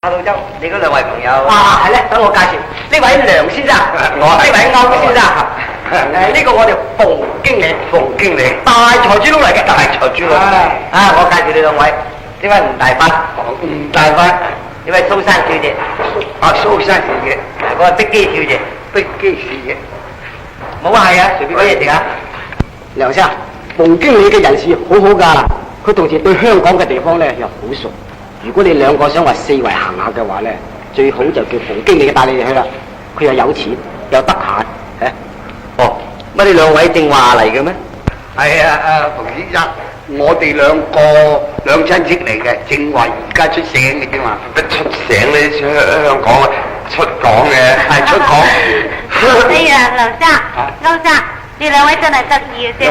阿老周，你嗰兩位朋友啊，係咧，等我介紹，呢位梁先生，我係呢位歐先生，呢個我哋馮經理，馮經理，大財主佬嚟嘅，大財主佬。我介紹你兩位，呢位吳大發，吳大發，呢位蘇珊小姐，蘇珊小姐，嗰個碧姬小姐，碧姬小姐，冇話係啊，隨便攞嘢食啊。梁生，馮經理嘅人事好好㗎，佢同時對香港嘅地方咧又好熟。如果你兩個想話四圍行下嘅話咧，最好就叫馮經理帶你哋去啦。佢又有錢又得閒，哦，乜你兩位正話嚟嘅咩？係啊，馮先生，我哋兩親戚嚟嘅，正話而家出省嘅啫嘛。乜出省你出香港啊？出港嘅係出港。哎呀，劉生、歐生，你兩位真係得意嘅啫，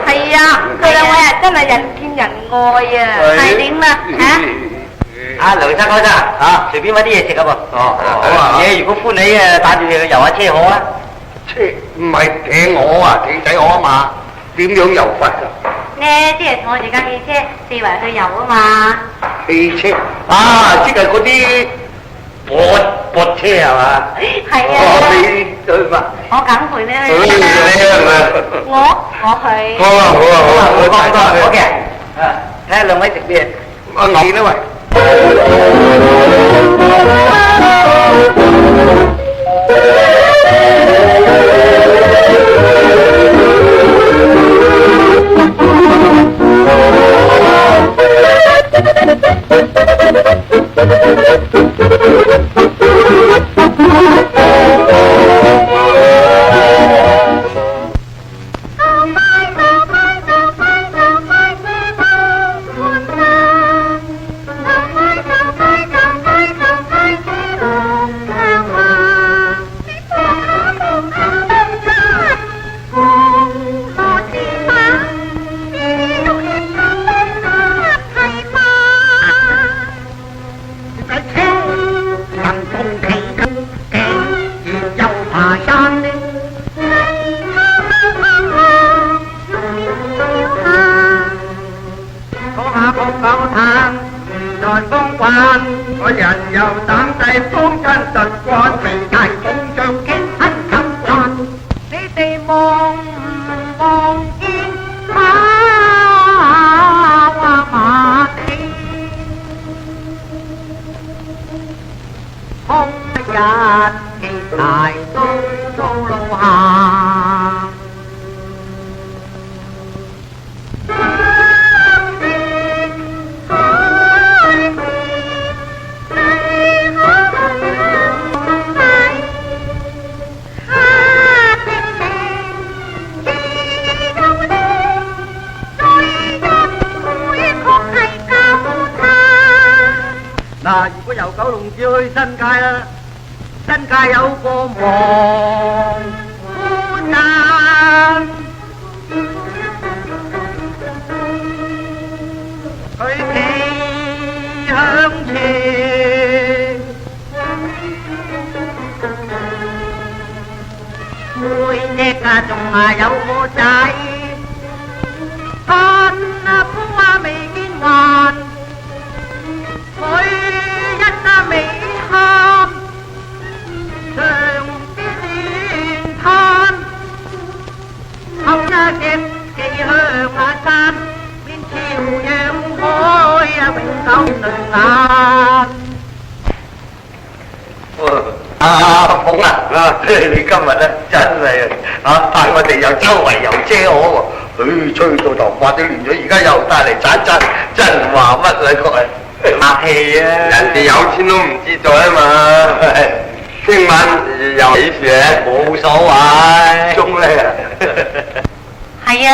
係啊，佢兩位啊真係人見人愛啊，係點啊？阿梁生開生隨便揾啲嘢食啊噃。好啊。嘢如果歡喜啊，帶住你去遊下車河啊。車唔係艇我啊，艇仔我啊嘛，點樣遊法啊？咧即係坐住架汽車四圍去遊啊嘛。汽車即係嗰啲駁車係嘛？係啊。你去嘛？我梗陪你去啦。我去。好啊，好嘅。睇下兩位食咩？牛啦喂。如果由九龍至去新界啦，新界有個黃姑娘，佢企向前，背脊仲有個仔，但夫未見還，佢未喊，上邊亂嘆，後一隻寄向山，面朝陽海永久淚眼。鳳你今日咧真係帶我哋又周圍遊車河喎，吹到頭髮都亂咗，而家又帶嚟盞盞，真話乜嚟講？客氣啊！人哋有錢都唔自在啊嘛。聽晚又幾時咧？冇所謂。中咧。係啊，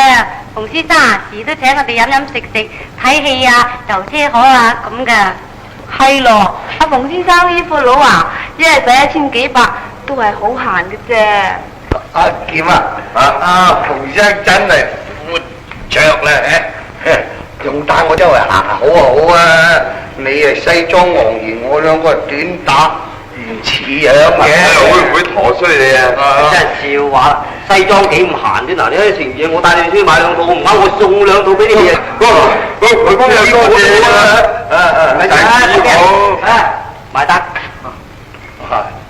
馮先生時都請我哋飲飲食食、睇戲啊、遊車河啊咁噶。係咯，阿馮先生呢副佬啊，一日使1000幾百都係好閒嘅啫。阿劍馮生真係活着啦，仲帶我周圍行，好啊！你係西裝昂然，我兩個短打，唔似樣嘅。會唔會陀衰你啊？真係笑話，西裝幾唔閒啫！嗱，你一成嘢，我帶你出去買2套，唔啱我送2套俾你哋。佢有多謝啊！唔該，好。埋單。